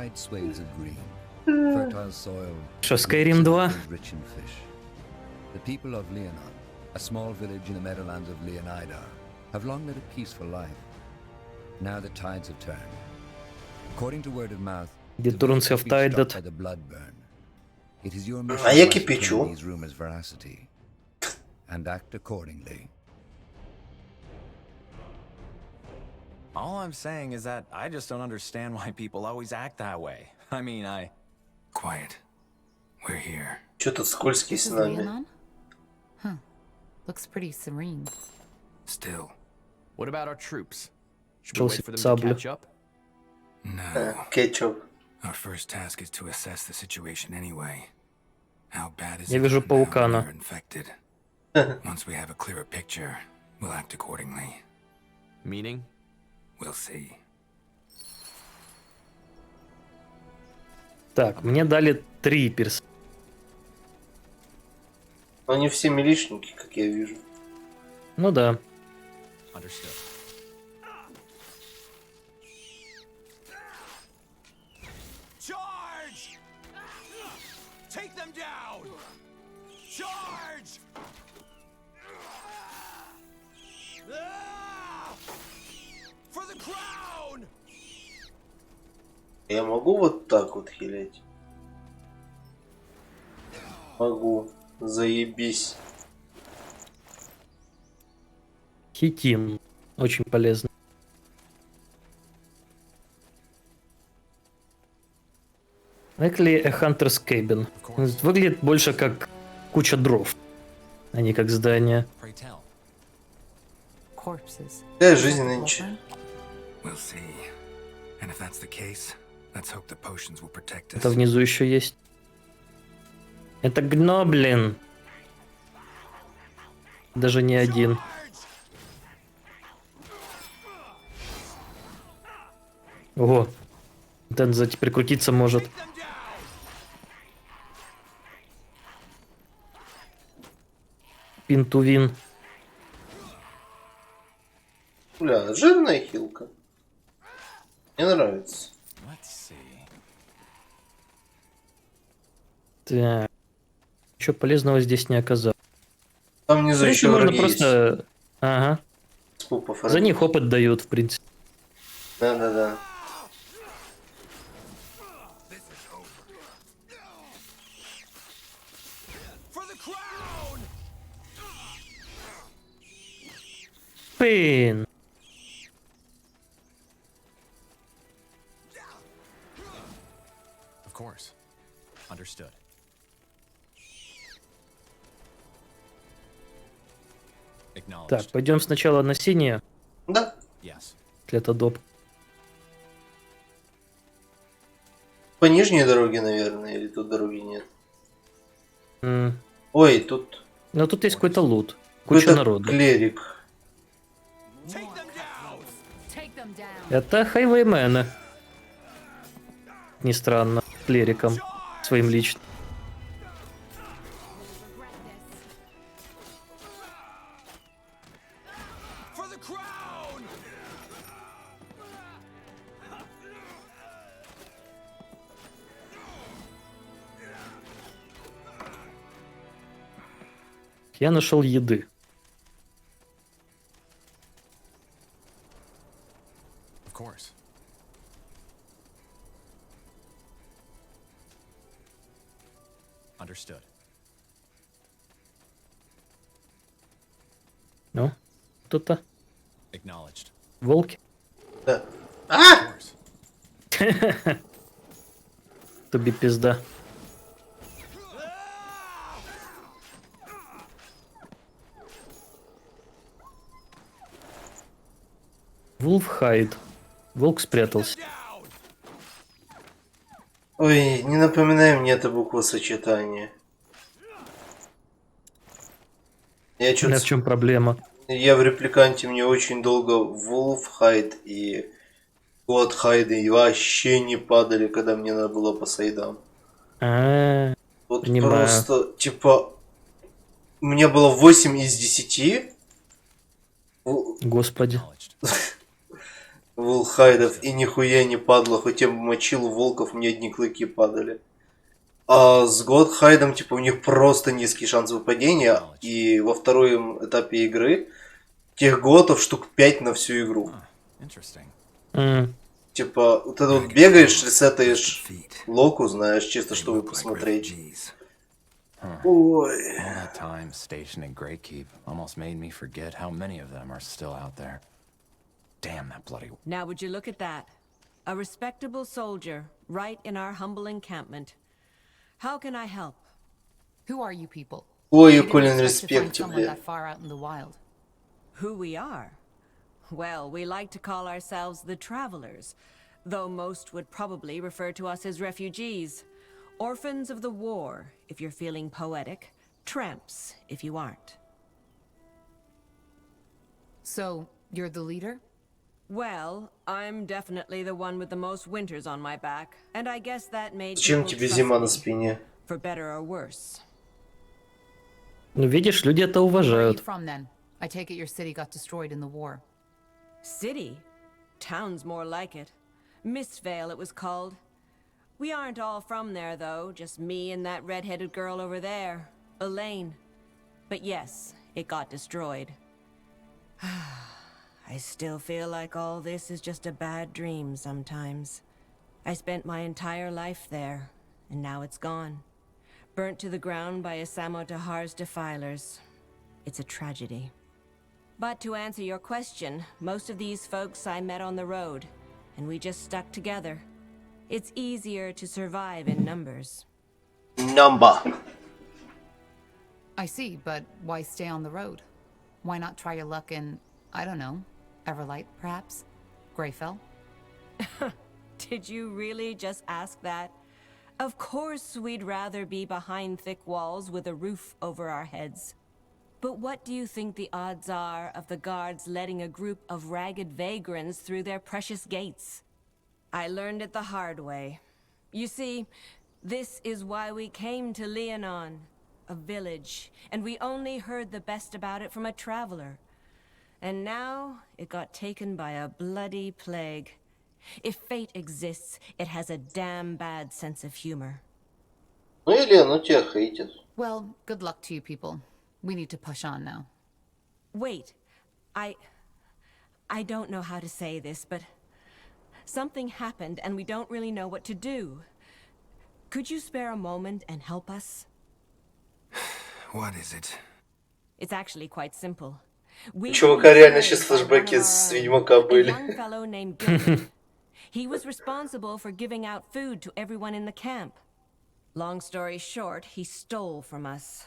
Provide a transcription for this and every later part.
wide swathes of green, fertile soil, Что, Skyrim 2? rich in fish. The people of Leonon, a small village in the meadowlands of Leonida, have long led a peaceful life. Now the tides have turned. According to word of mouth, Где the Турнс village will be втайдет. struck by the blood burn. It is your mission А я to кипячу. ascertain these rumors' veracity and act accordingly. All I'm saying is that I just don't understand why people always act that way. I mean, Quiet. We're here. Чё тут скользкий This с is нами? Leonon? Huh. Looks pretty serene. Still. what about our troops? Should we Chelsea wait for them Sable. to catch up? No. Кетчуп. Our first task is to assess the situation anyway. How bad is Я it? вижу and how паука, many но. are infected? Once we have a clearer picture, we'll act accordingly. Meaning? We'll see. Так, мне дали 3 персонажа. Они все милишники, как я вижу. Ну да. Understood. Charge! Take them down! Charge! For the crown! Я могу вот так вот хилять? Могу. Заебись. Хитин. Очень полезно. Likely a Hunter's Cabin. Выглядит больше как куча дров, а не как здание. Pray tell. Corpses. Какая жизнь нынче? We'll see. And if that's the case, let's hope the potions will protect Это us. внизу еще есть. Это гноблин. Даже не один. Ого. Дэн сзади прикрутиться может. Пинтувин. Бля, жирная хилка. Мне нравится. Let's see. Так. Ничего полезного здесь не оказалось. Там внизу Если еще можно враги просто... Ага. есть. Спупов За них опыт дают, в принципе. Да-да-да. For the crown! Пин. Of course. Understood. Acknowledged. Так, пойдем сначала на синее. Да. Yes. Это доп. По нижней дороге, наверное, или тут дороги нет. М. Ой, тут Ну тут есть какой-то лут. Куча какой-то народу. клерик. Take them down! Take them down. Это хайвеймены. Не странно. Клериком. Своим личным. For the crown! Я нашел еды. Of course. Understood. Ну, кто-то. Acknowledged. Волки. Да. Of course. Тобі пизда. Вулф Хайд. Волк спрятался. Ой, не напоминай мне это буквосочетание. Я У меня что-то... в чем проблема? Я в репликанте, мне очень долго Wolf Хайд и God Хайд и вообще не падали, когда мне надо было по сайдам. А, Вот понимаю. просто, типа, у меня было 8 из 10. Господи. Acknowledged. Вулхайдов и нихуя не падало, хоть я мочил волков, мне одни клыки падали. А с Годхайдом, типа, у них просто низкий шанс выпадения, и во втором этапе игры тех готов штук 5 на всю игру. Interesting. Типа, вот это вот бегаешь, ресетаешь локу, знаешь, чисто чтобы посмотреть. Ой. All that time stationed at Greykeep almost made me forget how many of them are still out there. Damn that bloody... Now would you look at that? A respectable soldier, right in our humble encampment. How can I help? Who are you people? Ой, I didn't Колин, expect to find респект someone тебе. that far out in the wild. Who we are? Well, we like to call ourselves the Travelers, though most would probably refer to us as refugees. Orphans of the war, if you're feeling poetic. Tramps, if you aren't. So, you're the leader? Well, I'm definitely the one with the most winters on my back, and I guess that made Зачем people тебе trust зима на me, спине? for better or worse. Ну, видишь, люди это Where are you уважают. from then? I take it your city got destroyed in the war. City? Town's more like it. Mistvale, it was called. We aren't all from there, though, just me and that red-headed girl over there, Elaine. But yes, it got destroyed. I still feel like all this is just a bad dream sometimes. I spent my entire life there, and now it's gone. Burnt to the ground by Asamo Tahar's defilers. It's a tragedy. But to answer your question, most of these folks I met on the road, and we just stuck together. It's easier to survive in numbers. Number. I see, but why stay on the road? Why not try your luck in, I don't know, Everlight, perhaps? Greyfell? Did you really just ask that? Of course we'd rather be behind thick walls with a roof over our heads. But what do you think the odds are of the guards letting a group of ragged vagrants through their precious gates? I learned it the hard way. You see, this is why we came to Leonon, a village, and we only heard the best about it from a traveler. And now it got taken by a bloody plague. If fate exists, it has a damn bad sense of humor. Ну, Елена, ну тебя хейтят. Well, good luck to you people. We need to push on now. Wait, I don't know how to say this, but something happened and we don't really know what to do. Could you spare a moment and help us? What is it? It's actually quite simple. We Чувака реально сейчас флешбеки с Ведьмака a были. young fellow named Gilbert. He was responsible for giving out food to everyone in the camp. Long story short, he stole from us.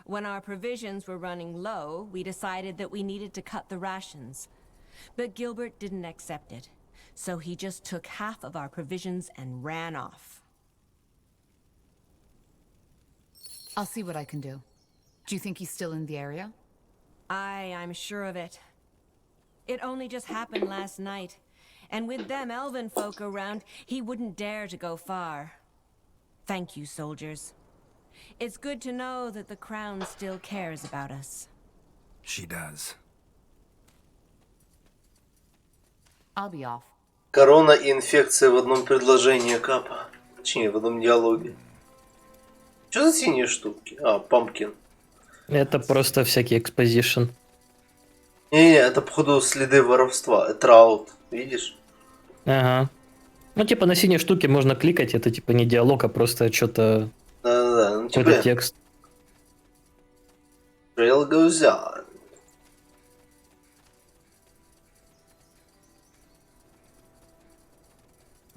When our provisions were running low, we decided that we needed to cut the rations. But Gilbert didn't accept it, so he just took half of our provisions and ran off. I'll see what I can do. Do you think he's still in the area? I'm sure of it. It only just happened last night, and with them elven folk around, he wouldn't dare to go far. Thank you, soldiers. It's good to know that the crown still cares about us. She does. I'll be off. Корона и инфекция в одном предложении, Капа. Точнее, в одном диалоге. Что за синие штуки? А, пампкин. Это просто всякий экспозишн. Не, это походу следы воровства. Траут, видишь? Ага. Ну, типа, на синей штуке можно кликать, это типа не диалог, а просто что-то... Да-да-да, ну Какой-то типа... текст. Trail goes on.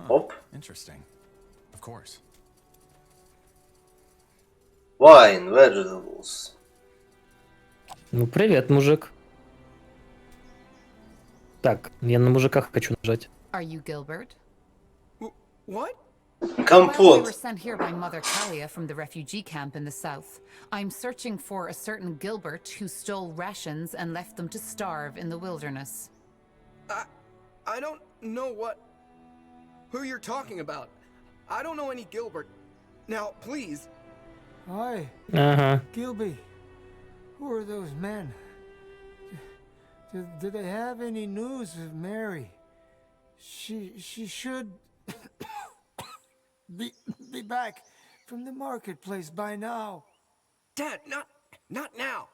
Оп. Interesting. Of course. Wine, vegetables. Ну, привет, мужик. Так, я на мужиках хочу нажать. Are you Gilbert? What? Well, we Компот. were sent here by Mother Kalia from the refugee camp in the south. I'm searching for a certain Gilbert who stole rations and left them to starve in the wilderness. I don't know who you're talking about. I don't know any Gilbert. Now, please. Hi, Ага. Gilby. Who are those men? Did they have any news of Mary? She should be back from the marketplace by now. Dad, not now.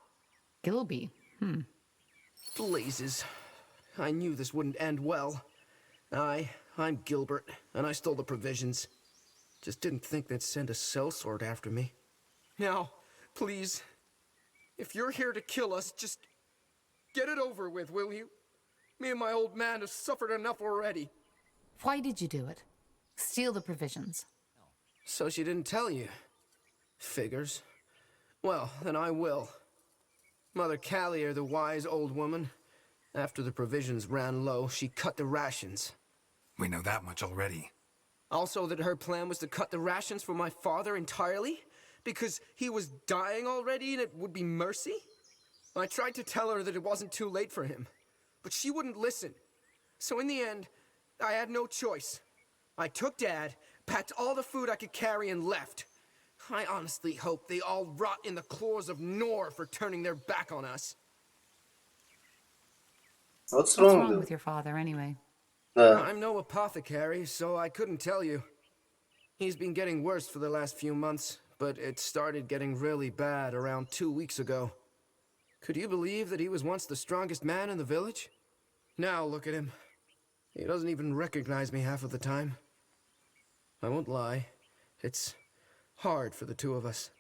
Gilby. Blazes. I knew this wouldn't end well. I'm Gilbert, and I stole the provisions. Just didn't think they'd send a sellsword after me. Now, please, if you're here to kill us, just get it over with, will you? Me and my old man have suffered enough already. Why did you do it? Steal the provisions. So she didn't tell you. Figures. Well, then I will. Mother Callier, the wise old woman, after the provisions ran low, she cut the rations. We know that much already. Also that her plan was to cut the rations for my father entirely? Because he was dying already and it would be mercy? I tried to tell her that it wasn't too late for him, but she wouldn't listen. So in the end, I had no choice. I took Dad, packed all the food I could carry and left. I honestly hope they all rot in the claws of Nor for turning their back on us. What's What's wrong wrong with with your father, anyway? Да. I'm no apothecary, so I couldn't tell you. He's been getting worse for the last few months, but it started getting really bad around 2 weeks ago. Could you believe that he was once the strongest man in the village? Now look at him. He doesn't even recognize me half of the time. I won't lie. It's hard for the two of us.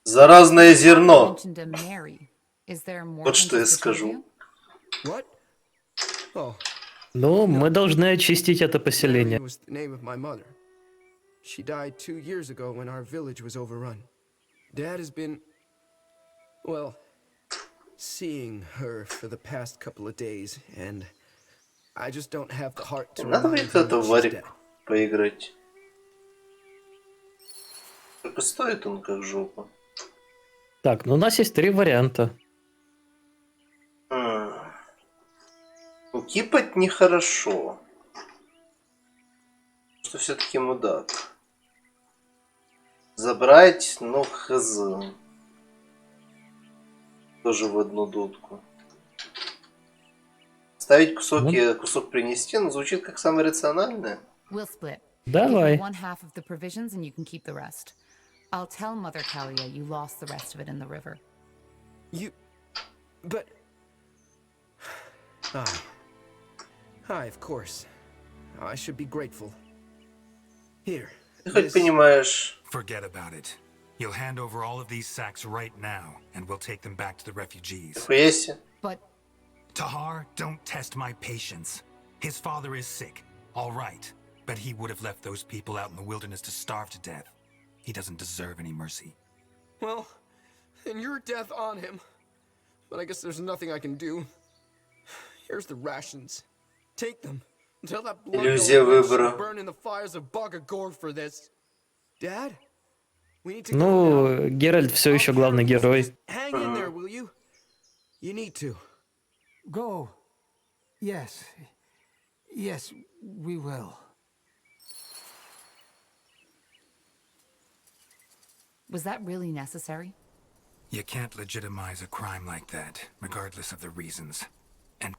Заразное You зерно. mentioned a Mary. Is there more Вот than что я just the two of скажу. you? What? Oh, Ну, мы должны очистить это Mary поселение. was the name of my mother. She died 2 years ago when our village was overrun. Dad has been, well, seeing her for the past couple of days, and I just don't have the heart to Надо remind будет him это that в she's dead. варик поиграть. Только стоит он как жопа. Так, ну у нас есть 3 варианта. Ну, кипать нехорошо. Что все-таки мудак. Забрать, ну, хз. Тоже в одну дудку. Ставить кусок принести, ну, звучит как самое рациональное. We'll split. Давай. Give me 1/2 of the provisions and you can keep the rest. I'll tell Mother Callia you lost the rest of it in the river. But... of course. I should be grateful. Here. Ты хоть понимаешь... Forget about it. You'll hand over all of these sacks right now, and we'll take them back to the refugees. Нихуя себе. But Tahar, don't test my patience. His father is sick, all right, but he would have left those people out in the wilderness to starve to death. He doesn't deserve any mercy. Well, and your death on him. But I guess there's nothing I can do. Here's the rations. Take them. Until that blood Иллюзия выбора. burn in the fires of Bogagor for this. Dad? We need to go now. Ну, Геральт все еще главный герой. Hang in there, will you? You need to. Go. Yes. Yes, we will. was that really necessary? You can't legitimize a crime like that, regardless of the reasons. And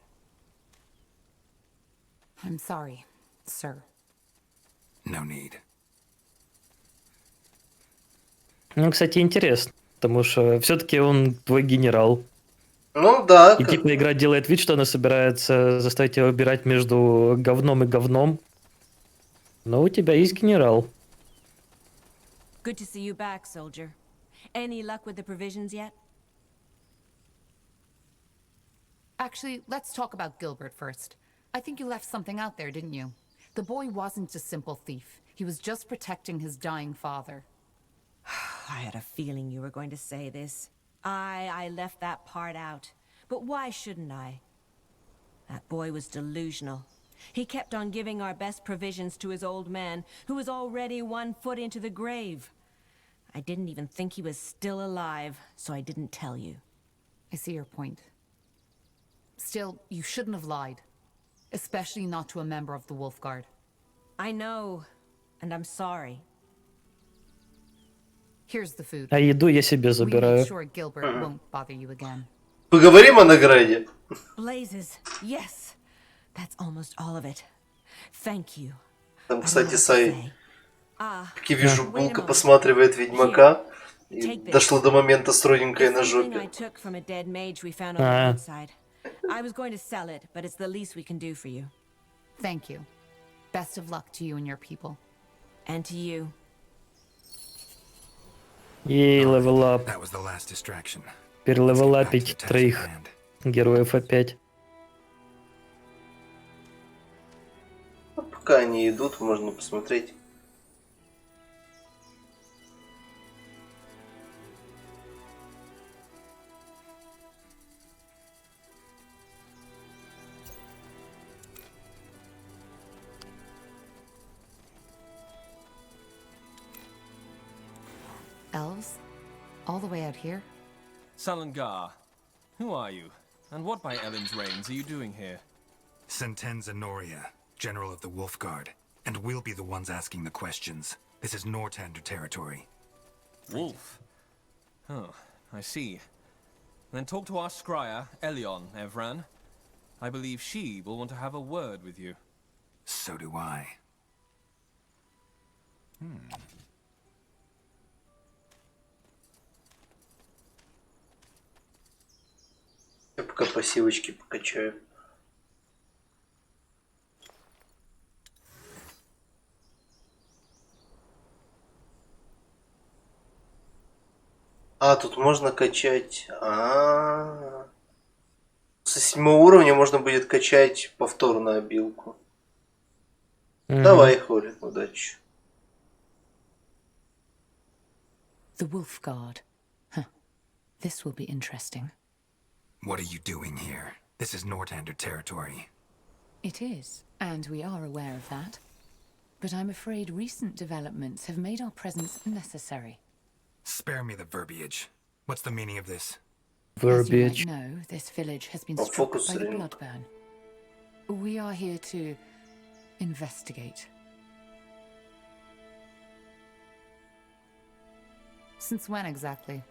I'm sorry, sir. no need. Ну, кстати, интересно, потому что все-таки он твой генерал. Ну да. И типа игра делает вид, что она собирается заставить тебя выбирать между говном и говном. Но у тебя есть генерал. Good to see you back, soldier. Any luck with the provisions yet? Actually, let's talk about Gilbert first. I think you left something out there, didn't you? The boy wasn't a simple thief. He was just protecting his dying father. I had a feeling you were going to say this. I left that part out. But why shouldn't I? That boy was delusional. He kept on giving our best provisions to his old man, who was already 1 foot into the grave. I didn't even think he was still alive, so I didn't tell you. I see your point. Still, you shouldn't have lied. Especially not to a member of the Wolf Guard. I know, and I'm sorry. Here's the food. А еду я себе We забираю. make sure Gilbert won't bother you again. Поговорим о награде. Blazes, yes. That's almost all of it. Thank you. Там, I кстати, don't know what to Сай, say. Ah, как я вижу, wait a Булка moment. посматривает Ведьмака. И Take this. дошло до момента строгенькое It's на something I жопе. took from a dead mage we found on the Ah. roadside. I was going to sell it, but it's the least we can do for you. Thank you. Best of luck to you and your people. And to you. Ей, левелап. That was the last distraction. Перелевелапить Task at троих hand. героев опять. Ну, пока они идут, можно посмотреть. Elves? All the way out here? Salangar, who are you? And what by Ellen's reigns are you doing here? Sentenza Noria, General of the Wolf Guard. And we'll be the ones asking the questions. This is Nortander territory. Wolf? Oh, I see. Then talk to our scryer, Elion, Evran. I believe she will want to have a word with you. So do I. Я пока пассивочки покачаю. А, тут можно качать. Со 7 уровня можно будет качать повторную обилку. Давай, Холли, удачи. The Wolf Guard. Huh. This will be interesting. What are you doing here? This is Nortander territory. It is, and we are aware of that. But I'm afraid recent developments have made our presence necessary. Spare me the verbiage. What's the meaning of this? Verbiage. As you might know, this village has been Oh, struck focus by the ring. bloodburn. We are here to investigate. Since when exactly?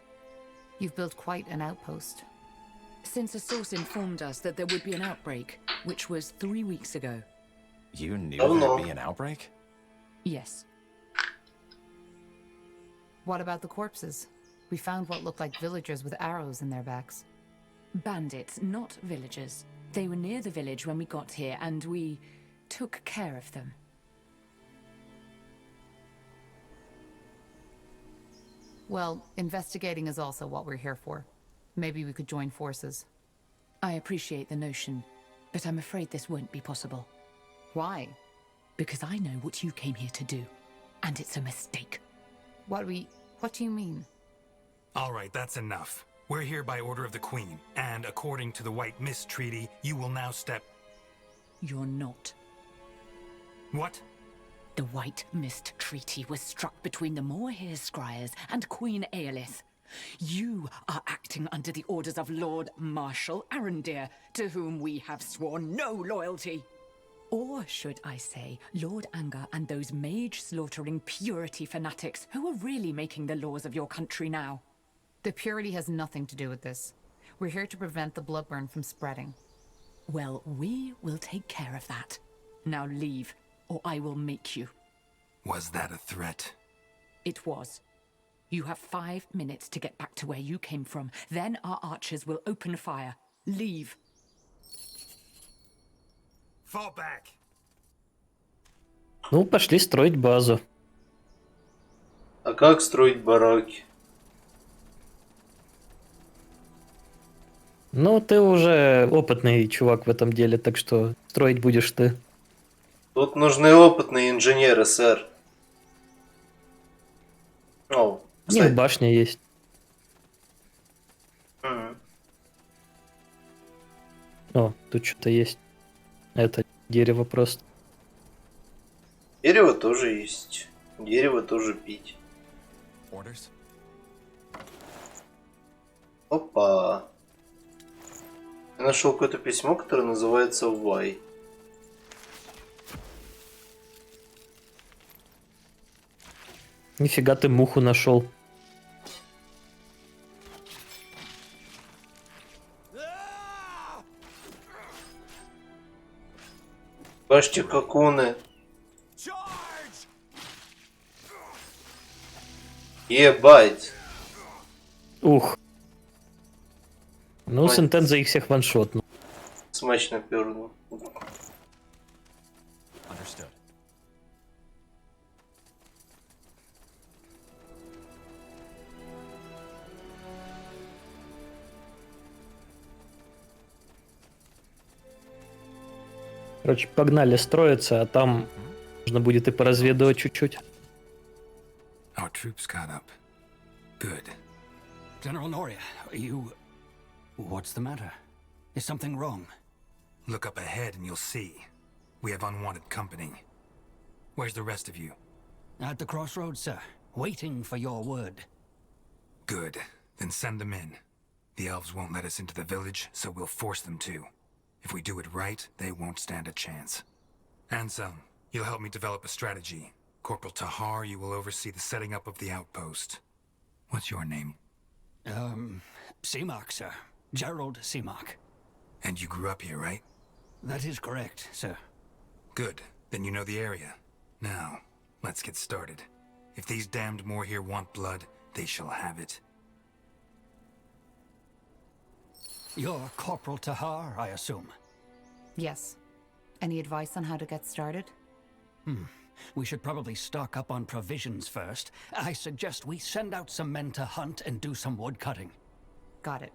You've built quite an outpost. Since a source informed us that there would be an outbreak, which was 3 weeks ago. You knew Oh, no. there'd be an outbreak? Yes. What about the corpses? We found what looked like villagers with arrows in their backs. Bandits, not villagers. They were near the village when we got here, and we took care of them. Well, investigating is also what we're here for. Maybe we could join forces. I appreciate the notion, but I'm afraid this won't be possible. Why? Because I know what you came here to do, and it's a mistake. What do you mean? All right, that's enough. We're here by order of the Queen, and according to the White Mist Treaty, you will now step... You're not. What? The White Mist Treaty was struck between the Moorhere Scryers and Queen Aelith. You are acting under the orders of Lord Marshal Arendir, to whom we have sworn no loyalty. Or should I say, Lord Anger and those mage-slaughtering purity fanatics who are really making the laws of your country now. The purity has nothing to do with this. We're here to prevent the bloodburn from spreading. Well, we will take care of that. Now leave, or I will make you. Was that a threat? It was. You have 5 minutes to get back to where you came from. Then our archers will open fire. Leave. Fall back! Ну, пошли строить базу. А как строить бараки? Ну, ты уже опытный чувак в этом деле, так что строить будешь ты. Тут нужны опытные инженеры, сэр. О, У них башня есть. О, тут что-то есть. Это дерево просто. Дерево тоже есть. Дерево тоже пить. Orders? Опа. Я нашел какое-то письмо, которое называется Why. Нифига ты муху нашел. Башьте коконы. Ебать. Ух. Ну, Сентенза их всех ваншотнул. Смачно пернул. Understood. Короче, погнали строиться, а там нужно будет и поразведывать чуть-чуть. Our troops caught up. Good. General Noria, you... What's the matter? Is something wrong? Look up ahead and you'll see. We have unwanted company. Where's the rest of you? At the crossroads, sir. Waiting for your word. Good. Then send them in. The elves won't let us into the village, so we'll force them to. If we do it right, they won't stand a chance. Anselm, you'll help me develop a strategy. Corporal Tahar, you will oversee the setting up of the outpost. What's your name? Seamark, sir. Gerald Seamark. And you grew up here, right? That is correct, sir. Good. Then you know the area. Now, let's get started. If these damned more here want blood, they shall have it. You're Corporal Tahar, I assume? Yes. Any advice on how to get started? We should probably stock up on provisions first. I suggest we send out some men to hunt and do some wood cutting. Got it.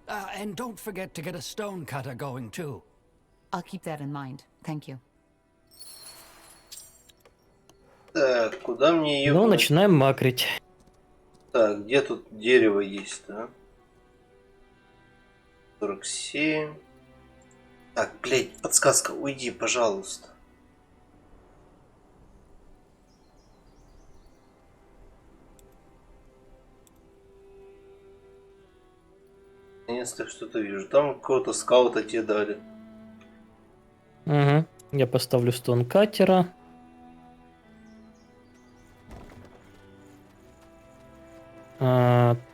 And don't forget to get a stone cutter going too. I'll keep that in mind. Thank you. Так, куда мне Ну, ебнуть? начинаем макрить. Так, где тут дерево есть, да? 47. Так, блядь, подсказка, уйди, пожалуйста. Наконец-то что-то вижу. Там какого-то скаута тебе дали. Угу. Я поставлю стон катера.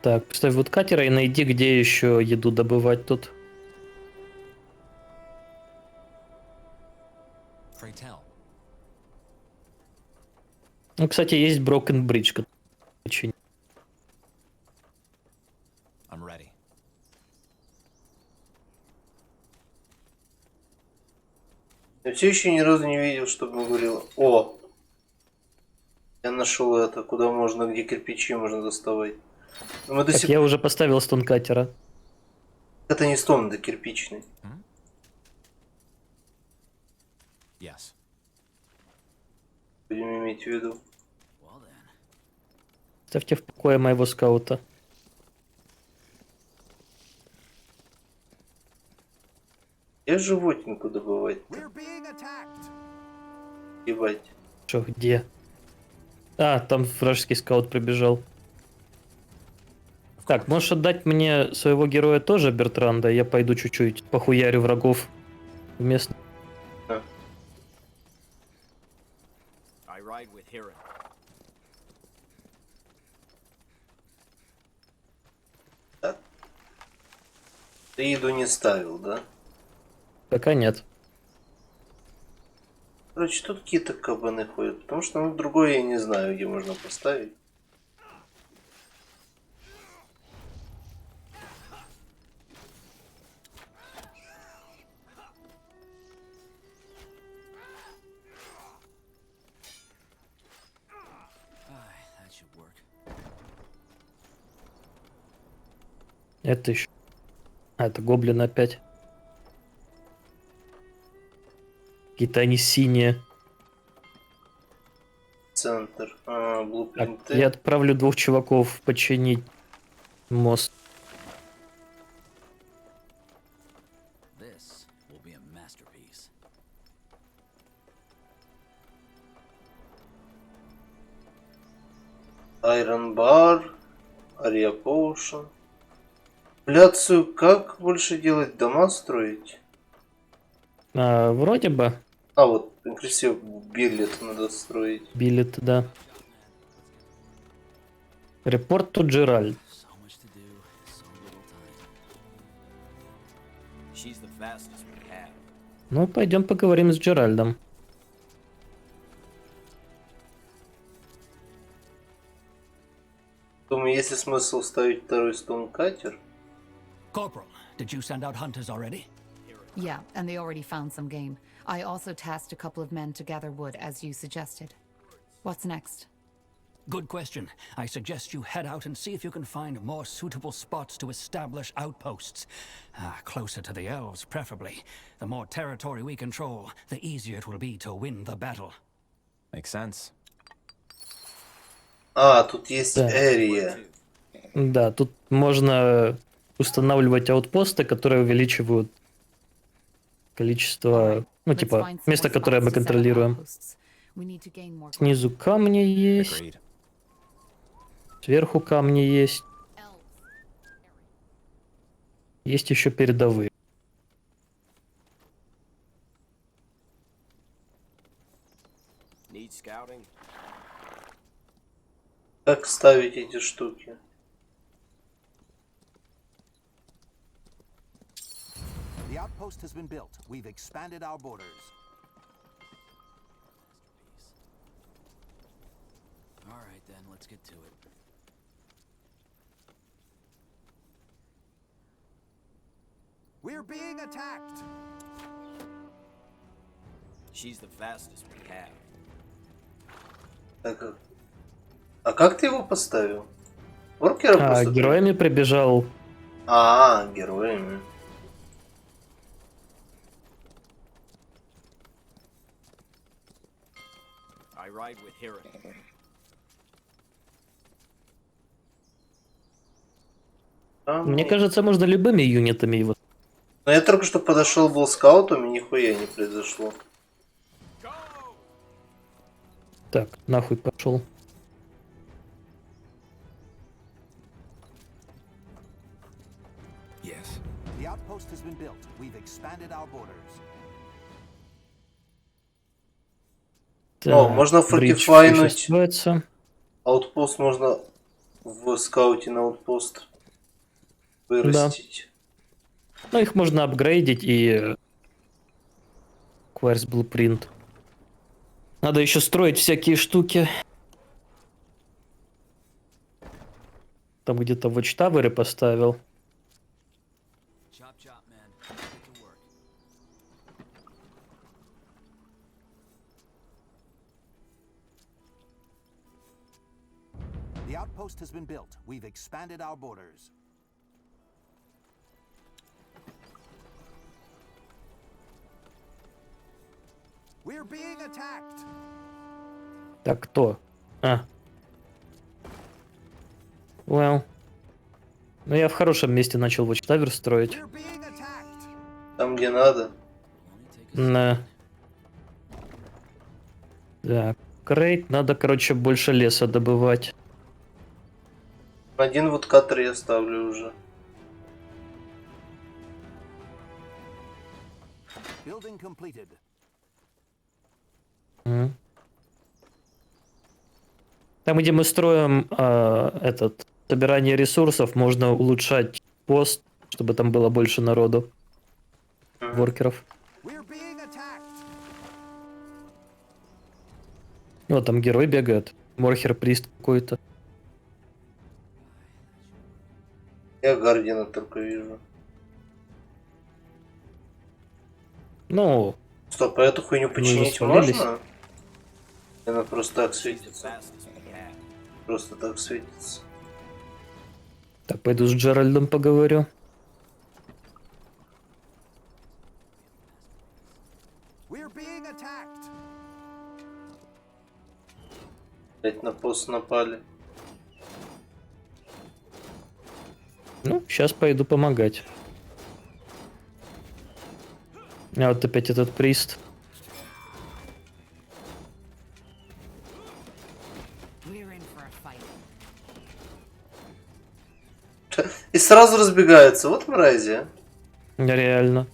Так, поставь вот катера и найди, где еще еду добывать тут. Ну, кстати, есть Broken Bridge. Очень. I'm ready. Я все еще ни разу не видел, чтобы мы говорил: о, я нашел это, куда можно, где кирпичи можно доставать. Но мы до сих... Я уже поставил стон катера. Это не стон, это кирпичный. Yes. Будем иметь в виду. Ставьте в покое моего скаута. Я животинку добывать. Ебать. Что, где? А, там вражеский скаут прибежал. Так, можешь отдать мне своего героя тоже, Бертранда? Я пойду чуть-чуть похуярю врагов вместо... Ты еду не ставил, да? Пока нет. Короче, тут какие-то кабаны ходят, потому что ну, другое я не знаю, где можно поставить. Это еще... А, это гоблин опять. Какие-то они синие. Центр. Так, Блупринты. я отправлю 2 чуваков починить мост. Iron Bar. Ария Potion. Пляцию как больше делать? Дома строить? Вроде бы. А, вот, красиво билет надо строить. Билет, да. Репорт тут Джеральд. Ну, пойдем поговорим с Джеральдом. Думаю, есть ли смысл ставить второй стон-катер? Corporal, did you send out hunters already? Yeah, and they already found some game. I also tasked a couple of men to gather wood, as you suggested. What's next? Good question. I suggest you head out and see if you can find more suitable spots to establish outposts. Closer to the elves, preferably. The more territory we control, the easier it will be to win the battle. Makes sense. А, тут есть Да. area. Да, тут можно устанавливать аутпосты, которые увеличивают количество, ну, типа, места, которое мы контролируем. Снизу камни есть. Сверху камни есть. Есть еще передовые. Как ставить эти штуки? The outpost has been built. We've expanded our borders. All right, then, let's get to it. We're being attacked. She's the fastest we have. Так, а как ты его поставил? Воркера просто... Героями прибежал. Героями. I ride with hero. Мне кажется, можно любыми юнитами его. Но я только что подошел, был скаутом, и нихуя не произошло. Так, нахуй пошел. Yes. The outpost has been built. We've expanded our borders. О, можно фортифайнуть. Аутпост можно в скауте на аутпост вырастить. Да. Ну, их можно апгрейдить и... Queries Blueprint. Надо еще строить всякие штуки. Там где-то Watchtower поставил. The outpost has been built. We've expanded our borders. We're being attacked. Так, кто? Well. Ну, я в хорошем месте начал Watchtower строить. Там, где надо. Да. Так, крейт. Надо, короче, больше леса добывать. Один вудкатер я ставлю уже. Building completed. Там, где мы строим собирание ресурсов, можно улучшать пост, чтобы там было больше народу. Воркеров. Вот там герой бегает. Морхер Прист какой-то. Я Гардина только вижу. Ну... Стоп, а эту хуйню починить можно? Она просто так светится. Просто так светится. Так, пойду с Джеральдом поговорю. Опять на пост напали. Ну, сейчас пойду помогать. А вот опять этот прист. И сразу разбегаются. Вот мрази. Реально.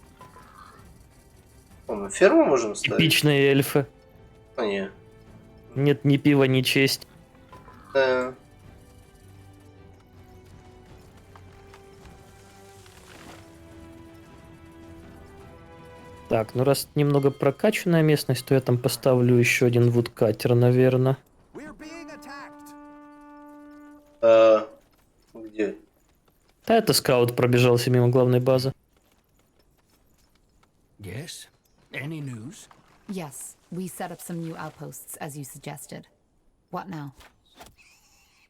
О, мы ферму можем ставить? Типичные эльфы. Не. Нет ни пива, ни честь. Да. Так, ну раз немного прокачанная местность, то я там поставлю еще один вудкатер, наверное. Где? Да, это скаут пробежался мимо главной базы. Yes? Any news? Yes, we set up some new outposts, as you suggested. What now?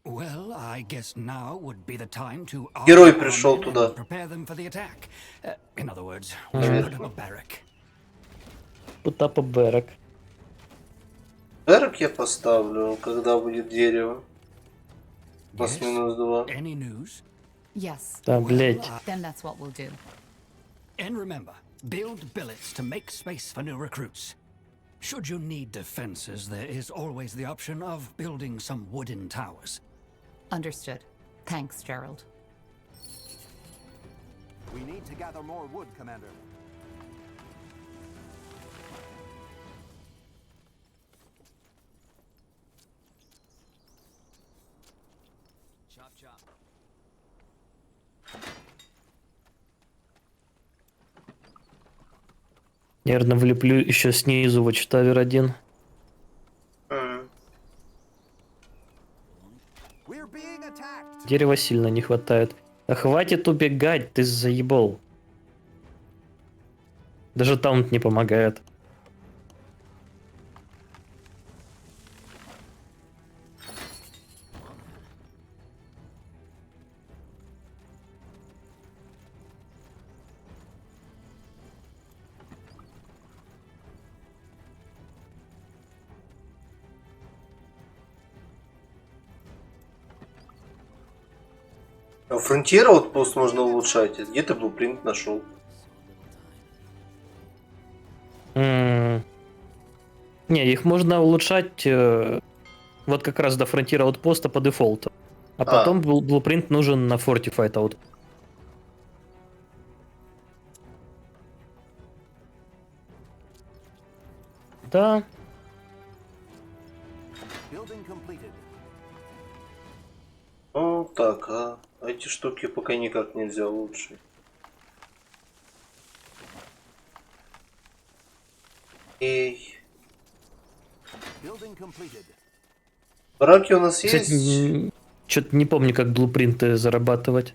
Well, I guess now would be the time to Герой arm our пришел men туда. and prepare them for the attack. In other words, we should put up a barrack. Put up a barrack. Берег я поставлю, когда будет дерево. Плюс минус 2. Any news? Yes. Да, блять. Then that's what we'll do. And remember, build billets to make space for new recruits. Should you need defenses, there is always the option of building some wooden towers. Understood. Thanks, Gerald. We need to gather more wood, Commander. Наверное, влеплю еще снизу Watchtower 1. Дерева сильно не хватает. Да хватит убегать, ты заебал. Даже таунт не помогает. А фронтира вот пост можно улучшать. Где ты блупринт нашел? Не, их можно улучшать вот как раз до фронтира аутпоста по дефолту. А потом блупринт нужен на Fortified Out. Да. Ну так, а эти штуки пока никак нельзя улучшить. Эй. Браки у нас есть? Что-то не помню, как блупринты зарабатывать.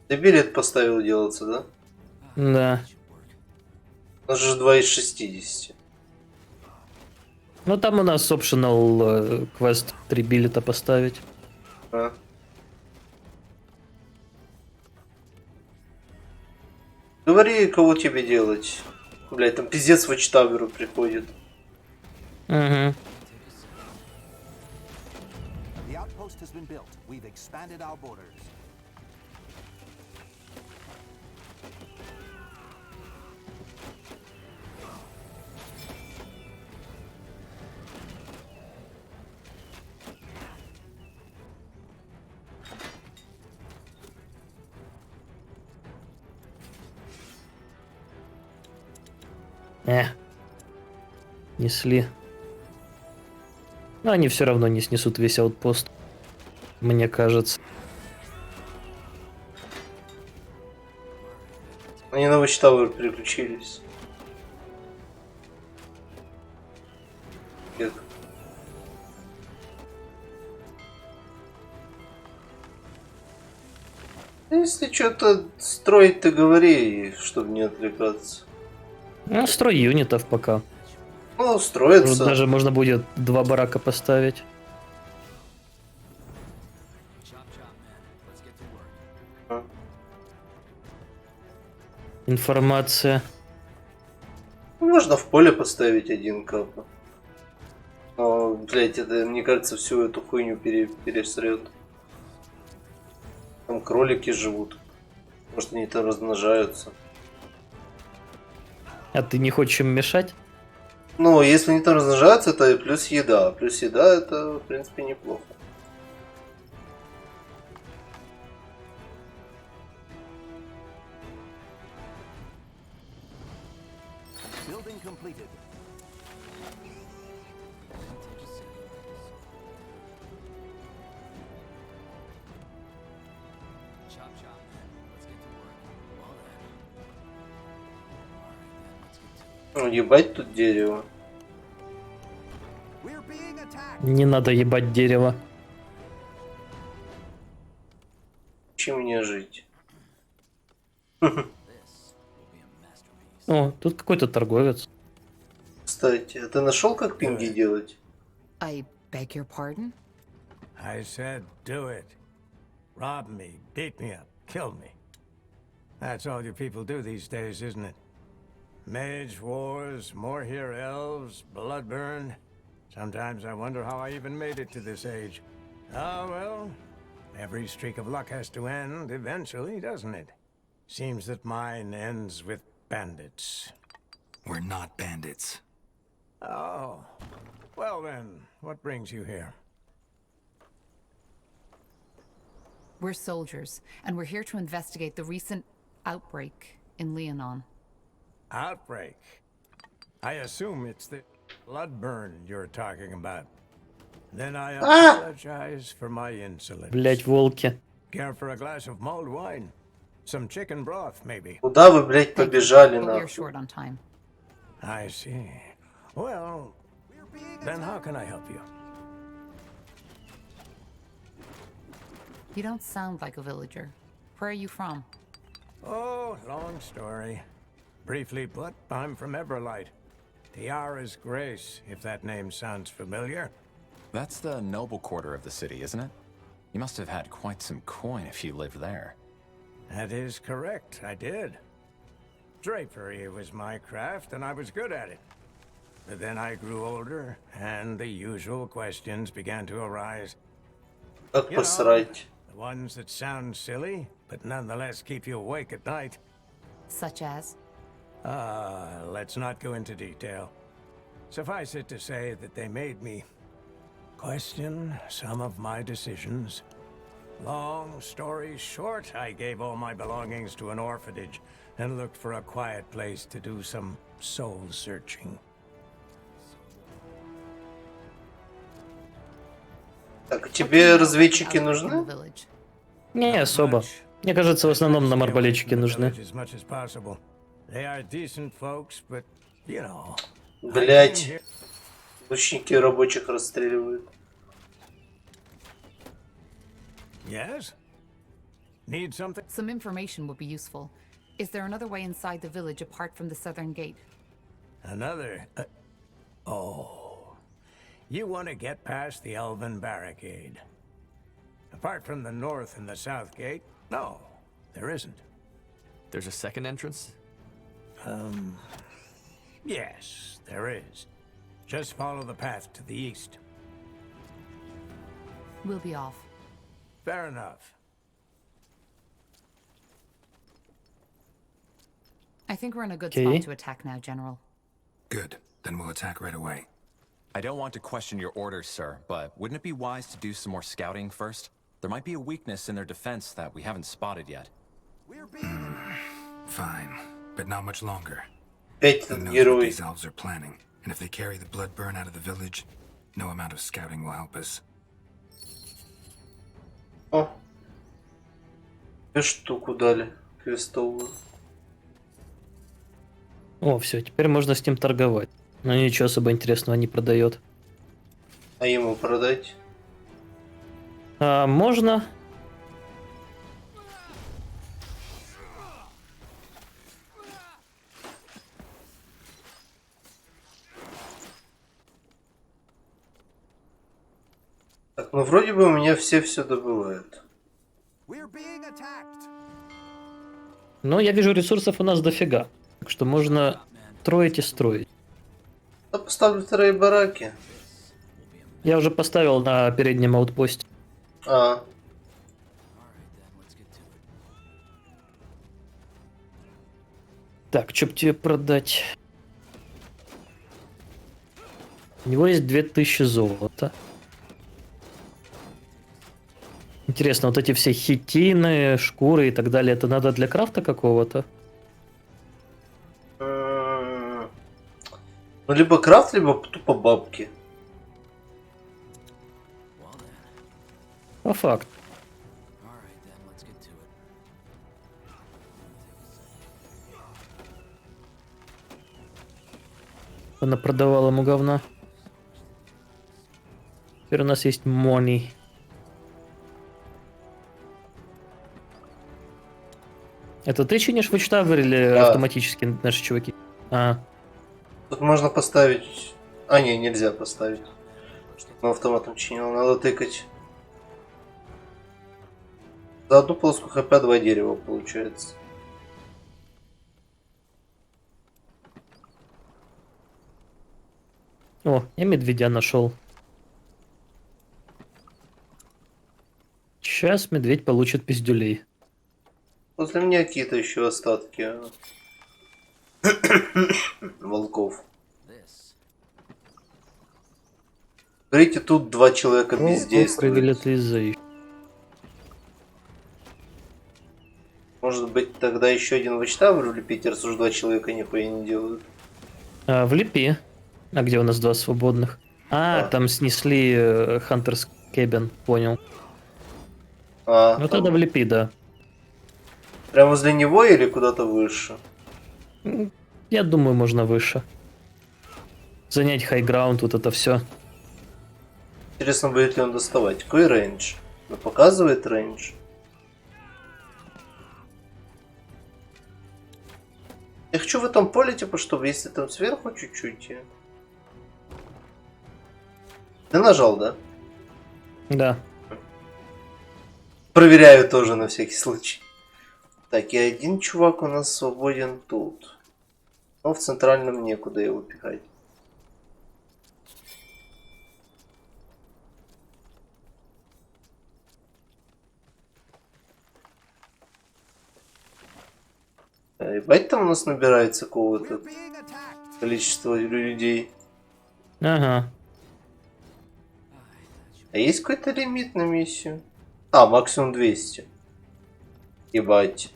Ты билет поставил делаться, да? Да. У нас же 2 из 60. Ну там у нас optional квест 3 билета поставить. А. Говори, кого тебе делать. Блять, там пиздец в Watchtower приходит. Угу. Несли. Но они все равно не снесут весь аутпост. Мне кажется. Они на Watchtower переключились. Нет. Если что-то строить, ты говори, чтобы не отвлекаться. Ну, строй юнитов пока. Ну, строится. Даже можно будет 2 барака поставить. Информация. Можно в поле поставить 1 капа. Но, блять, это, мне кажется, всю эту хуйню пересрет. Там кролики живут. Может, они там размножаются. А ты не хочешь им мешать? Ну, если они там размножаются, это плюс еда. Плюс еда, это, в принципе, неплохо. Ну, ебать тут дерево. Не надо ебать дерево. мне жить? О, тут какой-то торговец. Кстати, а ты нашел, как пинги делать? I beg your pardon? I said do it. Rob me, beat me up, kill me. That's all you people do these days, isn't it? Mage wars, more here elves, blood burn. Sometimes I wonder how I even made it to this age. Ah, well, every streak of luck has to end eventually, doesn't it? Seems that mine ends with bandits. We're not bandits. Oh. Well then, what brings you here? We're soldiers, and we're here to investigate the recent outbreak in Leonon. Outbreak? I assume it's the blood burn you're talking about. Then I apologize for my insolence. Блять, волки. Care for a glass of mulled wine? Some chicken broth, maybe? Куда вы, блядь, побежали, But we're нахуй? short on time. I see. Well, then how can I help you? You don't sound like a villager. Where are you from? Oh, long story. Briefly put, I'm from Everlight. Tiara's Grace, if that name sounds familiar. That's the noble quarter of the city, isn't it? You must have had quite some coin if you lived there. That is correct, I did. Drapery was my craft, and I was good at it. But then I grew older, and the usual questions began to arise. Как You know, посрать? the ones that sound silly, but nonetheless keep you awake at night. Such as? Let's not go into detail. Suffice it to say that they made me question some of my decisions. Long story short, I gave all my belongings to an orphanage and looked for a quiet place to do some soul searching. Так, тебе разведчики нужны? Не особо. Мне кажется, в основном нам арбалетчики нужны. As much as possible. They are decent folks, but, you know, Блять. Лучники рабочих расстреливают. Yes? Need something? Some information would be useful. Is there another way inside the village apart from the southern gate? Another? Oh. You want to get past the Elven barricade. Apart from the north and the south gate, no, there isn't. There's a second entrance? Yes, there is. Just follow the path to the east. We'll be off. Fair enough. I think we're in a good Okay. spot to attack now, General. Good. Then we'll attack right away. I don't want to question your orders, sir, but wouldn't it be wise to do some more scouting first? There might be a weakness in their defense that we haven't spotted yet. Fine. But not much longer. Опять Who этот knows what герой. these elves are planning? And if they carry the blood burn out of the village, no amount of scouting will help us. О. Мне штуку дали. Крестовую. О, все, теперь можно с ним торговать. Но ничего особо интересного не продает. А ему продать? Можно. Так, ну вроде бы у меня все добывают. Но я вижу, ресурсов у нас дофига. Так что можно строить и строить. Я поставлю вторые бараки. Я уже поставил на переднем аутпосте. А. Так, что бы тебе продать? У него есть 2000 золота. Интересно, вот эти все хитины, шкуры и так далее, это надо для крафта какого-то? Ну, либо крафт, либо тупо бабки. По факту. Она продавала ему говна. Теперь у нас есть money. Это ты чинишь Watch Tower или Да. автоматически наши чуваки? А, Тут можно поставить... А, не, нельзя поставить. Но автоматом чинил, надо тыкать. За одну полоску хп 2 дерева получается. о, я медведя нашел. Сейчас медведь получит пиздюлей. Возле меня какие-то еще остатки волков. Смотрите, тут 2 человека бездействуют. Может быть, тогда еще один Watch Tower влепить, раз уж 2 человека нихуя не делают. Влепи. А где у нас 2 свободных? Там снесли Hunter's Cabin, понял. Ну там... тогда влепи, да. Прямо возле него или куда-то выше? Я думаю, можно выше. Занять хайграунд, вот это все. Интересно, будет ли он доставать. Какой рейндж? Ну, показывает рейндж. Я хочу в этом поле, типа, чтобы если там сверху чуть-чуть. Ты нажал, да? Да. Проверяю тоже на всякий случай. Так, и один чувак у нас свободен тут. Но в центральном некуда его пихать. Ебать, там у нас набирается какого-то количества людей. Ага. А есть какой-то лимит на миссию? А, максимум 200. Ебать.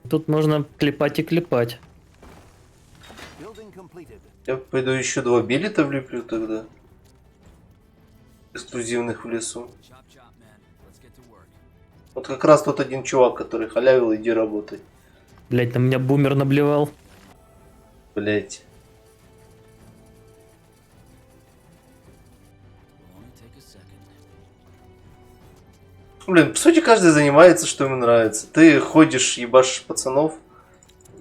Тут можно клепать и клепать. Я пойду еще 2 билета влеплю тогда. Эксклюзивных в лесу. Вот как раз тот один чувак, который халявил, иди работай. Блять, на меня бумер наблевал. Блять. Блин, по сути, каждый занимается, что ему нравится. Ты ходишь, ебашишь пацанов.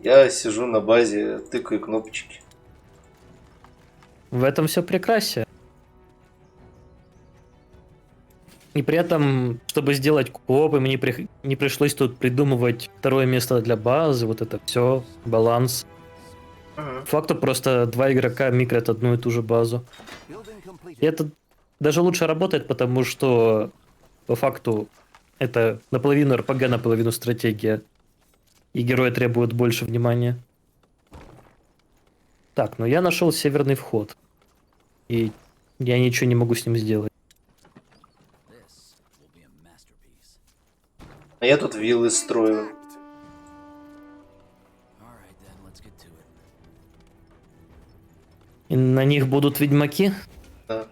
Я сижу на базе, тыкаю кнопочки. В этом все прекрасие. И при этом, чтобы сделать копы, мне не пришлось тут придумывать второе место для базы, вот это все, баланс. По факту просто 2 игрока микрят одну и ту же базу. И это даже лучше работает, потому что по факту это наполовину РПГ, наполовину стратегия. И герои требуют больше внимания. Так, ну я нашел северный вход. И я ничего не могу с ним сделать. А я тут виллы строю. И на них будут ведьмаки? Да.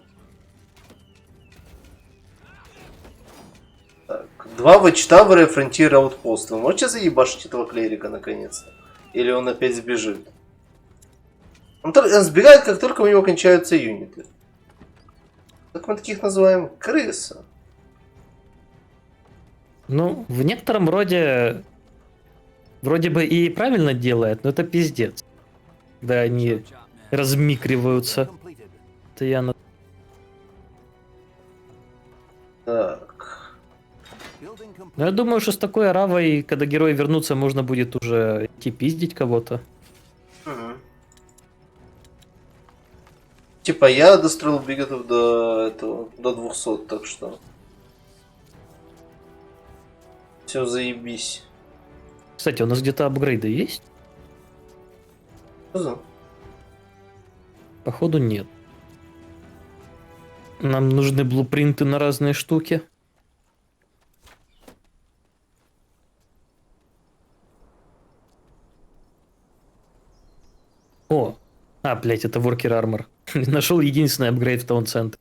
Так, 2 Watch Tower и Frontier Outpost. Вы можете заебашить этого клерика наконец-то? Или он опять сбежит? Он сбегает, как только у него кончаются юниты. Как мы таких называем? Крыса. Ну, в некотором роде... Вроде бы и правильно делает, но это пиздец. Да, они размикриваются. Это я на... Так. Но я думаю, что с такой аравой, когда герои вернутся, можно будет уже идти пиздить кого-то. Угу. Типа я достроил бигетов до этого, до 200, так что... Все заебись. Кстати, у нас где-то апгрейды есть? Что за? Походу нет. Нам нужны блупринты на разные штуки. О! Блять, это Worker Armor. Нашел единственный апгрейд в таун-центре.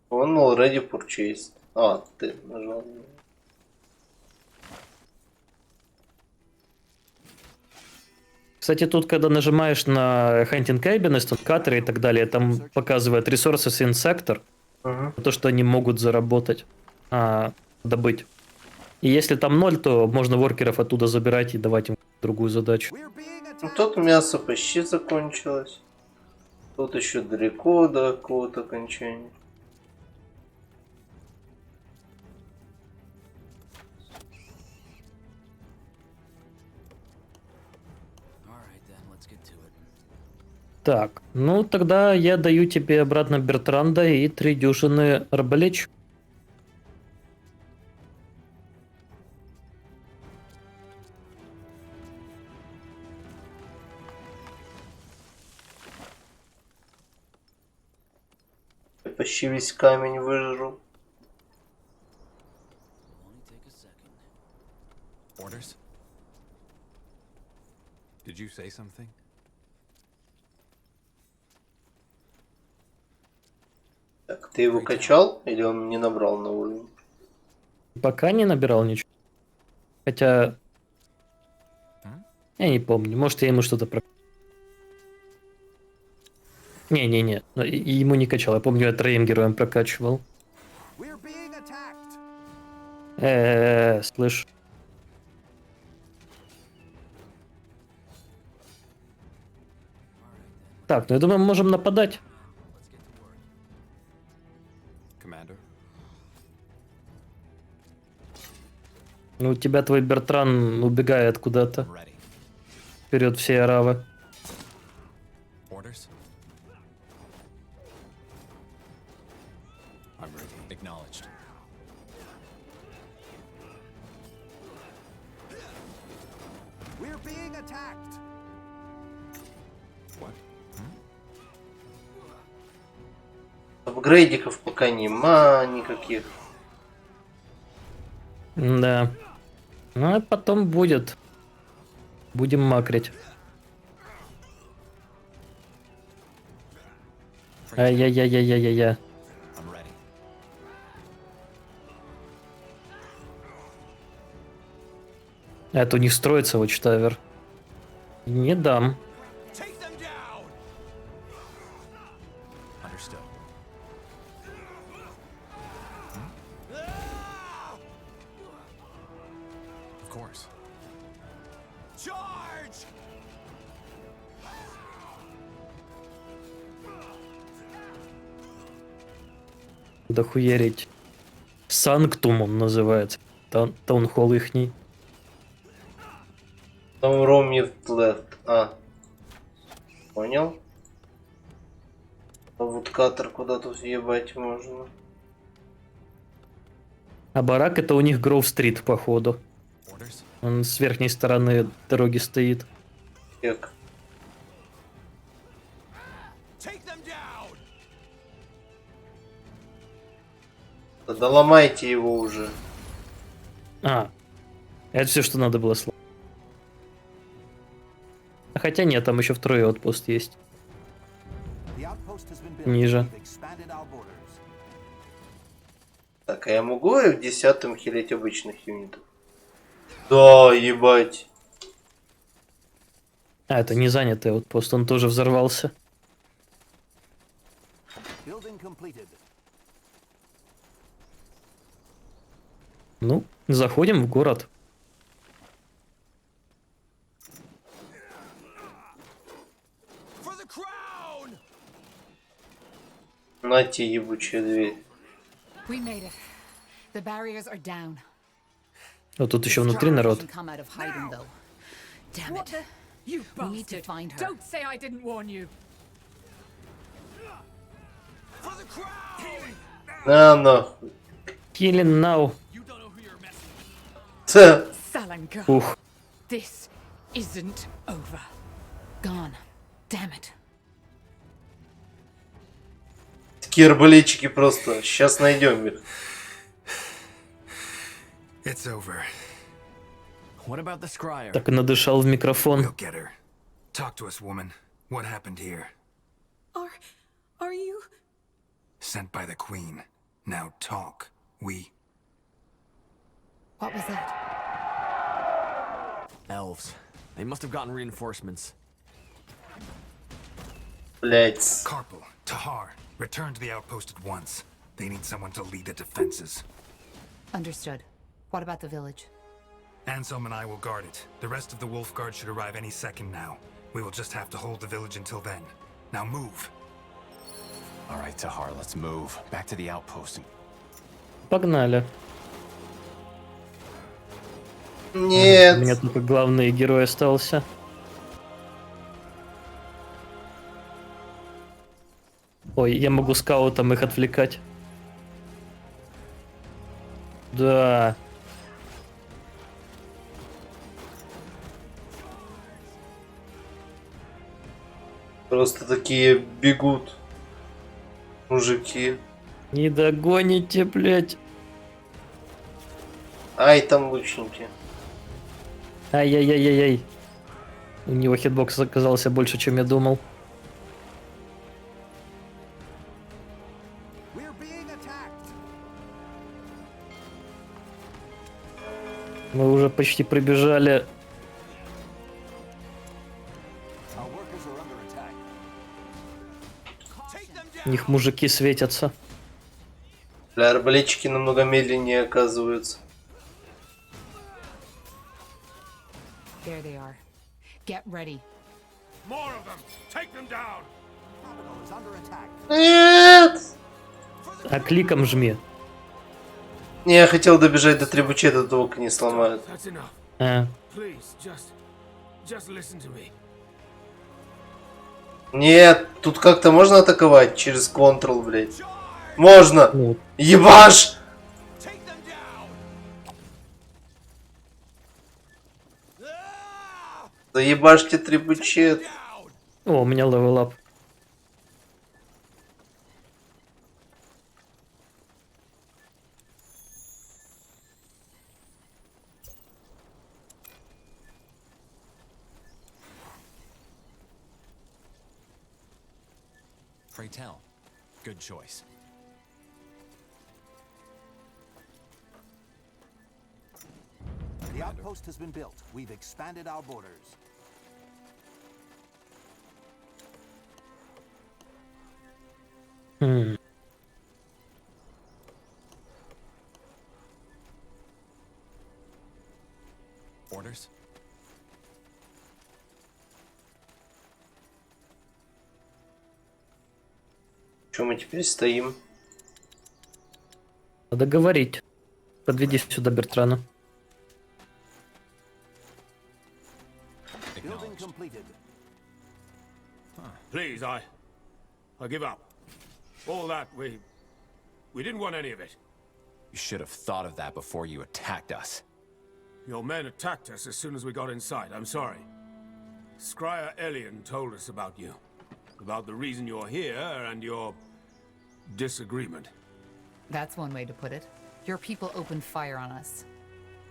Он already purchased. Ты нажал. Кстати, тут, когда нажимаешь на Hunting Cabin, Stone Cutter и так далее, там показывает Resources in Sector. То, что они могут заработать, добыть. И если там 0, то можно воркеров оттуда забирать и давать им другую задачу. Ну, тут мясо почти закончилось. Тут еще далеко до какого-то окончания. Так, ну тогда я даю тебе обратно Бертранда и 3 дюжины арбалетчиков. Я почти весь камень выжру. Orders? Did you say something? Так, ты его качал или он не набрал на уровень? Пока не набирал ничего. Хотя... Я не помню. Может, я ему что-то про... Не-не-не. Ему не качал. Я помню, я 3 героям прокачивал. Слышь. Так, ну я думаю, мы можем нападать. Ну, у тебя твой Бертран убегает куда-то. Вперед всей аравы. Апгрейдиков пока нема никаких. Да. Ну, а потом будет. Будем макрить. Ай-яй-яй-яй-яй-яй. Это у них строится Watchtower. Не дам. Дохуярить. Санктум он называется. Таунхолл ихний. Там Ромит left. Понял? А вот катер куда тут въебать можно. А барак это у них Гроув-стрит, походу. Он с верхней стороны дороги стоит. Как? Да ломайте его уже. Это все, что надо было сломать. Хотя нет, там еще второй отпуст есть. Ниже. Так, а я могу в 10-м хилить обычных юнитов? Да, ебать. Это не занятый отпуст, он тоже взорвался. Ну, заходим в город. Нате ебучая дверь. Вот тут еще внутри народ. На нахуй. Killing now. Ух. This isn't over. Gone. Damn it. Такие арбалетчики просто. Сейчас найдем их. It's over. What about the scryer? Так и надышал в микрофон. We'll get her. Talk to us, woman. What happened here? Are you? Sent by the Queen. Now talk. We. What was that? Elves. They must have gotten reinforcements. Блять. Carpal, Tahar, return to the outpost at once. They need someone to lead the defenses. Understood. What about the village? Anselm and I will guard it. The rest of the Wolf Guard should arrive any second now. We will just have to hold the village until then. Now move. All right, Tahar, let's move. Back to the outpost. Погнали. Нет. У меня только главный герой остался. Ой, я могу скаутом их отвлекать. Да. Просто такие бегут мужики. Не догоните, блядь. Ай, там лучники. Ай-яй-яй-яй-яй. У него хитбокс оказался больше, чем я думал. Мы уже почти прибежали. У них мужики светятся. Бля, арбалетчики намного медленнее оказываются. There they are. Get ready. More of them. Take them down. Нет! А кликом жми. Не, я хотел добежать до требучей, до того, как не сломают. А. Нет, тут как-то можно атаковать через Ctrl, блядь. Можно! Ну. Ебаш! Да ебашьте требучет. О, у меня левел-ап. Pray tell. Good choice. The outpost has been built. We've expanded our borders. Orders? Чем мы теперь стоим? Надо говорить. Подведи сюда Бертрана. Building completed. Please, I give up. All that, we didn't want any of it. You should have thought of that before you attacked us. Your men attacked us as soon as we got inside. I'm sorry. Scryer Elion told us about you. About the reason you're here and your disagreement. That's one way to put it. Your people opened fire on us.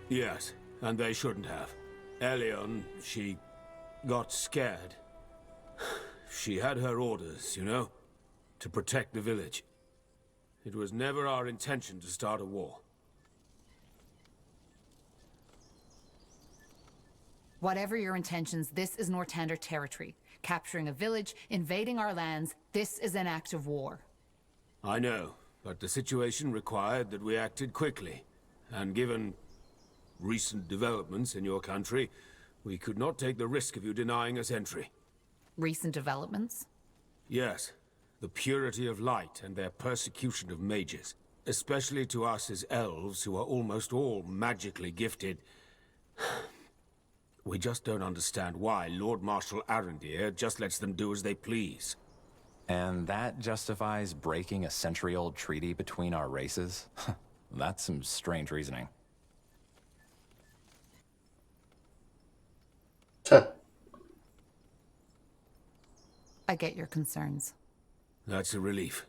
Yes, and they shouldn't have. Elion, she got scared. She had her orders, you know, to protect the village. It was never our intention to start a war. Whatever your intentions, this is Northander territory. Capturing a village, invading our lands, this is an act of war. I know, but the situation required that we acted quickly. And given recent developments in your country, we could not take the risk of you denying us entry. Recent developments? Yes, the purity of light and their persecution of mages. Especially to us as elves, who are almost all magically gifted. We just don't understand why Lord Marshal Arendir just lets them do as they please. And that justifies breaking a century-old treaty between our races? That's some strange reasoning. I get your concerns. That's a relief.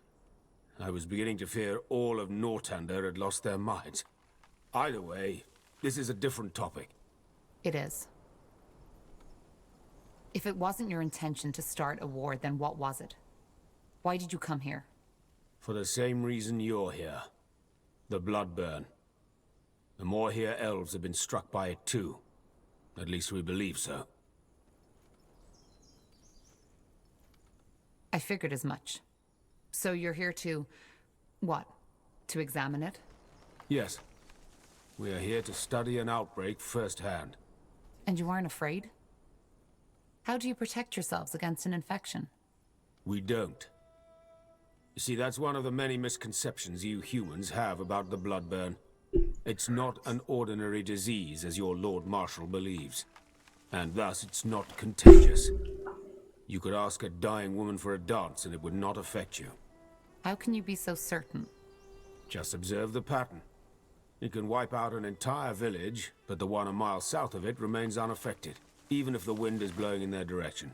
I was beginning to fear all of Northander had lost their minds. Either way, this is a different topic. It is. If it wasn't your intention to start a war, then what was it? Why did you come here? For the same reason you're here. The Bloodburn. The Moorhere elves have been struck by it too. At least we believe so. I figured as much. So you're here to... what? To examine it? Yes. We are here to study an outbreak firsthand. And you aren't afraid? How do you protect yourselves against an infection? We don't. You see, that's one of the many misconceptions you humans have about the bloodburn. It's not an ordinary disease, as your Lord Marshal believes. And thus, it's not contagious. You could ask a dying woman for a dance, and it would not affect you. How can you be so certain? Just observe the pattern. It can wipe out an entire village, but the one a mile south of it remains unaffected, even if the wind is blowing in their direction.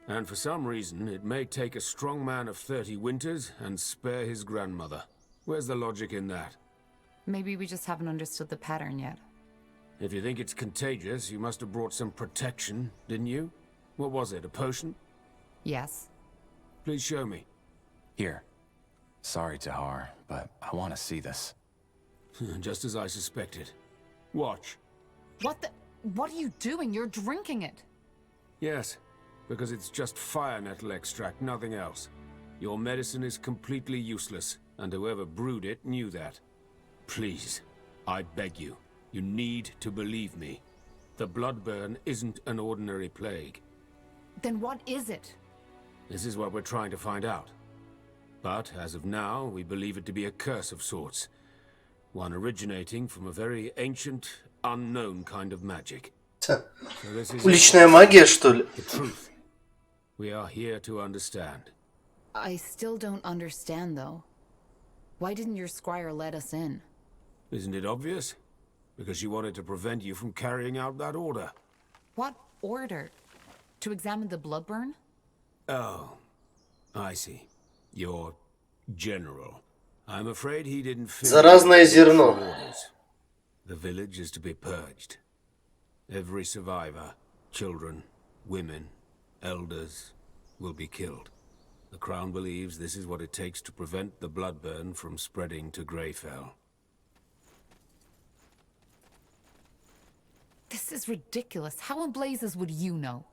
And for some reason, it may take a strong man of 30 winters and spare his grandmother. Where's the logic in that? Maybe we just haven't understood the pattern yet. If you think it's contagious, you must have brought some protection, didn't you? What was it, a potion? Yes. Please show me. Here. Sorry, Tahar, but I want to see this. Just as I suspected. Watch. What are you doing? You're drinking it. Yes, because it's just fire nettle extract, nothing else. Your medicine is completely useless, and whoever brewed it knew that. Please, I beg you, you need to believe me. The bloodburn isn't an ordinary plague. Then what is it? This is what we're trying to find out. But, as of now, we believe it to be a curse of sorts. One originating from a very ancient, unknown kind of magic. Уличная магия, что ли? The truth. We are here to understand. I still don't understand, though. Why didn't your squire let us in? Isn't it obvious? Because she wanted to prevent you from carrying out that order. What order? To examine the bloodburn? Oh, I see. Your general. I'm afraid he didn't fit Заразное зерно. orders. The village is to be purged. Every survivor, children, women, elders, will be killed. The Crown believes this is what it takes to prevent the bloodburn from spreading to Greyfell. This is ridiculous. How in blazes would you know?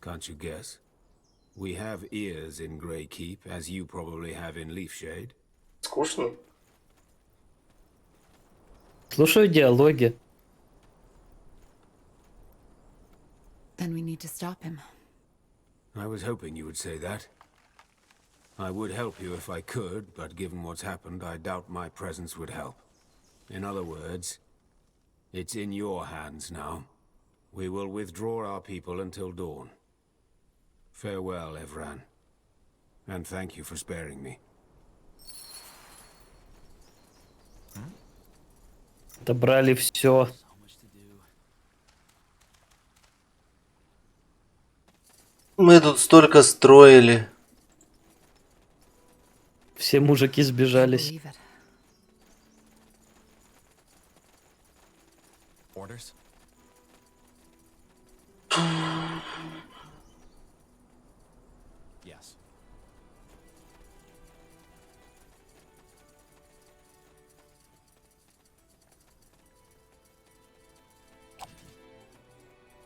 Can't you guess? We have ears in Greykeep, as you probably have in Leafshade. Скучно. Слушаю диалоги. Then we need to stop him. I was hoping you would say that. I would help you if I could, but given what's happened, I doubt my presence would help. In other words, it's in your hands now. We will withdraw our people until dawn. Farewell, Evran. And thank you for sparing me. Добрали все. Мы тут столько строили. Все мужики сбежались. Orders? Yes.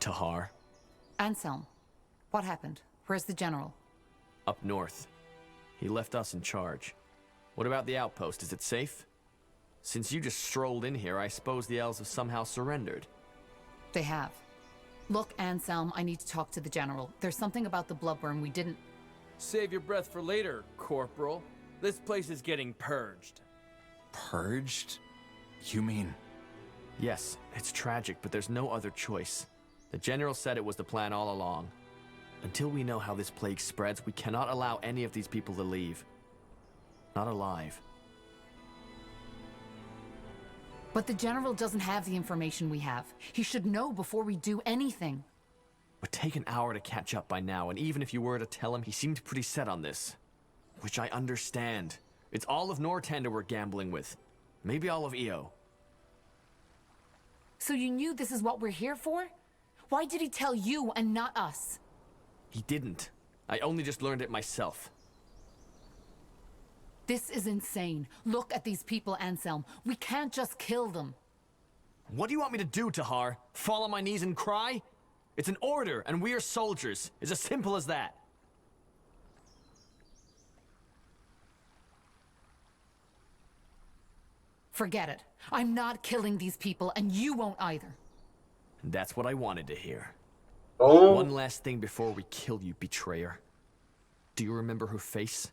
Tahar? Anselm, what happened? Where's the general? Up north. He left us in charge. What about the outpost? Is it safe? Since you just strolled in here, I suppose the elves have somehow surrendered. They have. Look, Anselm, I need to talk to the general. There's something about the bloodburn we didn't... Save your breath for later, Corporal. This place is getting purged. Purged? You mean... Yes, it's tragic, but there's no other choice. The general said it was the plan all along. Until we know how this plague spreads, we cannot allow any of these people to leave. Not alive. But the general doesn't have the information we have. He should know before we do anything. Would take an hour to catch up by now, and even if you were to tell him, he seemed pretty set on this. Which I understand. It's all of Northander we're gambling with. Maybe all of EO. So you knew this is what we're here for? Why did he tell you and not us? He didn't. I only just learned it myself. This is insane. Look at these people, Anselm. We can't just kill them. What do you want me to do, Tahar? Fall on my knees and cry? It's an order, and we are soldiers. It's as simple as that. Forget it. I'm not killing these people, and you won't either. That's what I wanted to hear. Oh. One last thing before we kill you, betrayer. Do you remember her face?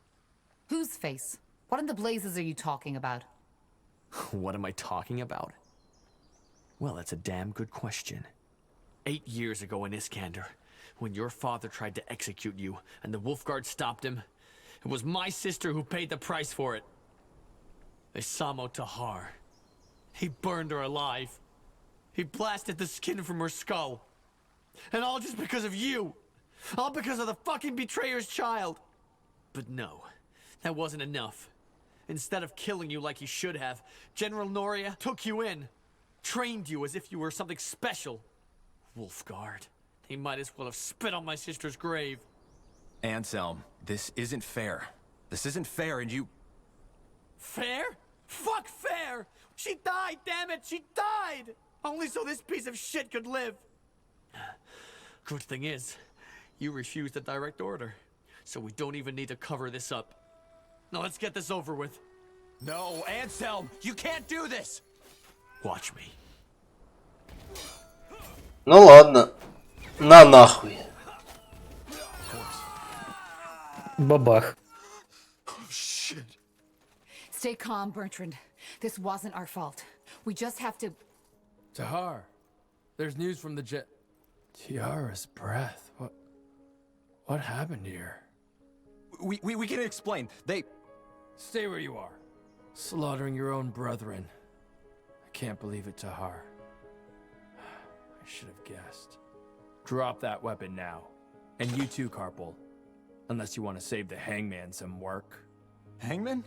Whose face? What in the blazes are you talking about? What am I talking about? Well, that's a damn good question. 8 years ago in Iskander, when your father tried to execute you and the Wolfguard stopped him, it was my sister who paid the price for it. Isamo Tahar. He burned her alive. He blasted the skin from her skull. And all just because of you. All because of the fucking betrayer's child. But no, that wasn't enough. Instead of killing you like he should have, General Noria took you in. Trained you as if you were something special. Wolfguard. He might as well have spit on my sister's grave. Anselm, this isn't fair. This isn't fair, and you... Fair? Fuck fair! She died, damn it! She died! Only so this piece of shit could live. Good thing is, you refused a direct order. So we don't even need to cover this up. Now let's get this over with. No, Anselm! You can't do this! Watch me. Ну ладно. На нахуй. Бабах. Oh, shit. Stay calm, Bertrand. This wasn't our fault. We just have to... Tahar, there's news from the jet. Tiara's breath. What happened here? We can explain. They... Stay where you are. Slaughtering your own brethren. I can't believe it, Tahar. I should have guessed. Drop that weapon now. And you too, Carpal. Unless you want to save the hangman some work. Hangman?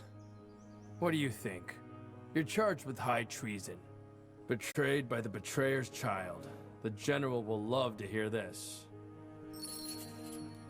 What do you think? You're charged with high treason. Betrayed by the betrayer's child. The general will love to hear this.